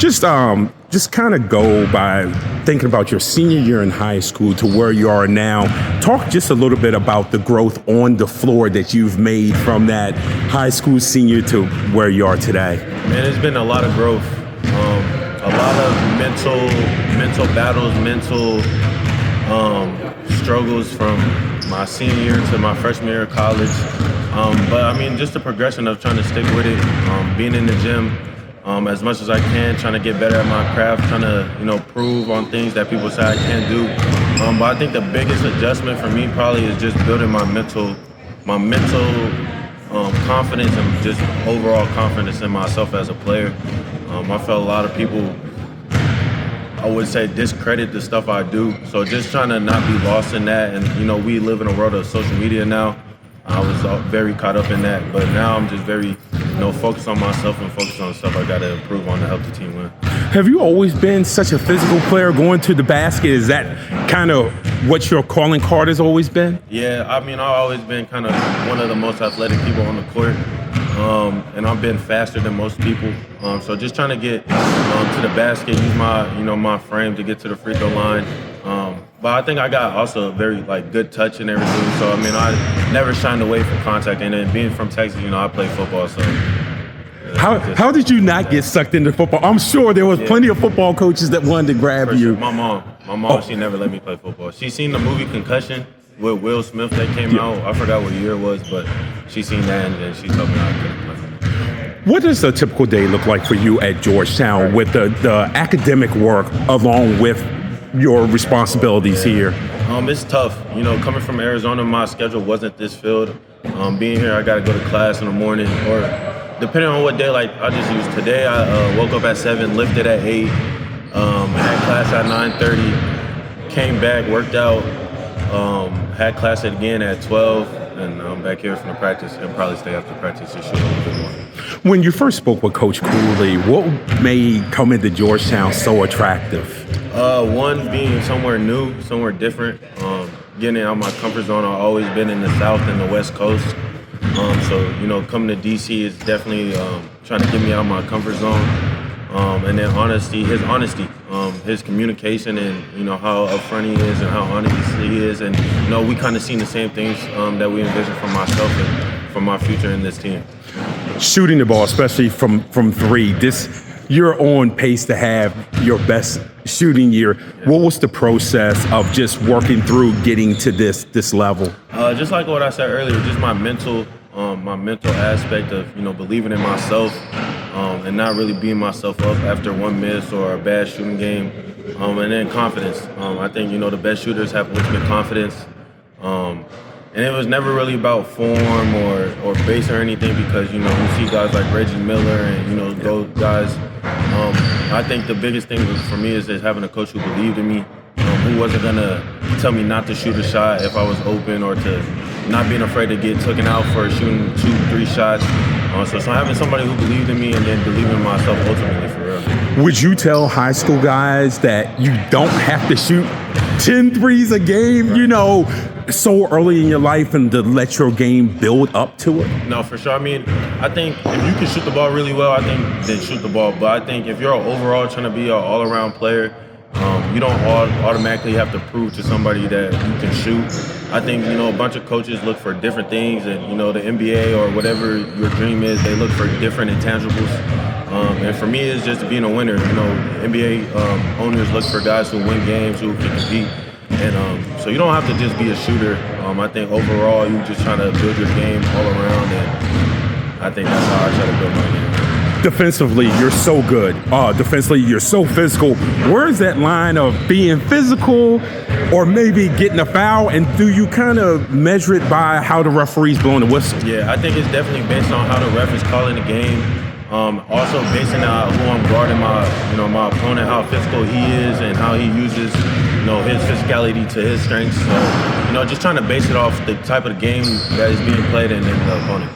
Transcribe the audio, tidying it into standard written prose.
Just kind of go by thinking about your senior year in high school to where you are now. Talk just a little bit about the growth on the floor that you've made from that high school senior to where you are today. Man, it's been a lot of growth. A lot of mental battles, mental struggles from my senior year to my freshman year of college. But I mean, just the progression of trying to stick with it, being in the gym as much as I can, trying to get better at my craft, trying to, prove on things that people say I can't do. But I think the biggest adjustment for me probably is just building my mental confidence and just overall confidence in myself as a player. I felt a lot of people, I would say, discredit the stuff I do. So just trying to not be lost in that. And, we live in a world of social media now. I was very caught up in that. But now I'm just very, focused on myself and focused on stuff I got to improve on to help the team win. Have you always been such a physical player going to the basket? Is that kind of what your calling card has always been? Yeah, I mean, I've always been kind of one of the most athletic people on the court. And I've been faster than most people. So just trying to get to the basket, use my frame to get to the free throw line. But I think I got also a very good touch and everything. So I mean, I never shined away from contact. And then being from Texas, I played football. So how did you not get sucked into football? I'm sure there was plenty of football coaches that wanted to grab you. Sure. My mom, she never let me play football. She seen the movie Concussion with Will Smith that came out. I forgot what year it was, but she seen that and then she told me I couldn't play. What does a typical day look like for you at Georgetown with the academic work along with your responsibilities here? It's tough. Coming from Arizona, my schedule wasn't this filled. Being here, I got to go to class in the morning, or depending on what day. I just used today. I woke up at 7, lifted at 8, had class at 9:30, came back, worked out, had class again at 12, and I'm back here from the practice and probably stay after practice to shoot a little bit more. When you first spoke with Coach Cooley, what made coming to Georgetown so attractive? One, being somewhere new, somewhere different, getting out of my comfort zone. I've always been in the South and the West Coast. So, coming to DC is definitely trying to get me out of my comfort zone. And then his communication and, how upfront he is and how honest he is. And, we kind of seen the same things that we envision for myself and for my future in this team. Shooting the ball, especially from three, you're on pace to have your best shooting year. What was the process of just working through getting to this level? Just like what I said earlier, just my mental aspect of, believing in myself and not really beating myself up after one miss or a bad shooting game. And then confidence. I think, the best shooters have ultimate confidence. And it was never really about form or base or anything because, you see guys like Reggie Miller and, those guys. I think the biggest thing for me is just having a coach who believed in me, who wasn't going to tell me not to shoot a shot if I was open or to not being afraid to get taken out for shooting 2-3 shots. So having somebody who believed in me and then believing in myself ultimately for real. Would you tell high school guys that you don't have to shoot 10 threes a game, so early in your life and to let your game build up to it? No, for sure. I mean, I think if you can shoot the ball really well, I think then shoot the ball. But I think if you're overall trying to be an all-around player, you don't automatically have to prove to somebody that you can shoot. I think, a bunch of coaches look for different things and, the NBA or whatever your dream is, they look for different intangibles. And for me, it's just being a winner. NBA owners look for guys who win games, who can compete. And so you don't have to just be a shooter. I think overall, you're just trying to build your game all around. And I think that's how I try to build my game. Defensively, you're so good. Defensively, you're so physical. Where's that line of being physical or maybe getting a foul? And do you kind of measure it by how the referee's blowing the whistle? Yeah, I think it's definitely based on how the ref is calling the game. Also basing on who I'm guarding my opponent, how physical he is and how he uses, his physicality to his strengths. So, just trying to base it off the type of game that is being played and the opponent.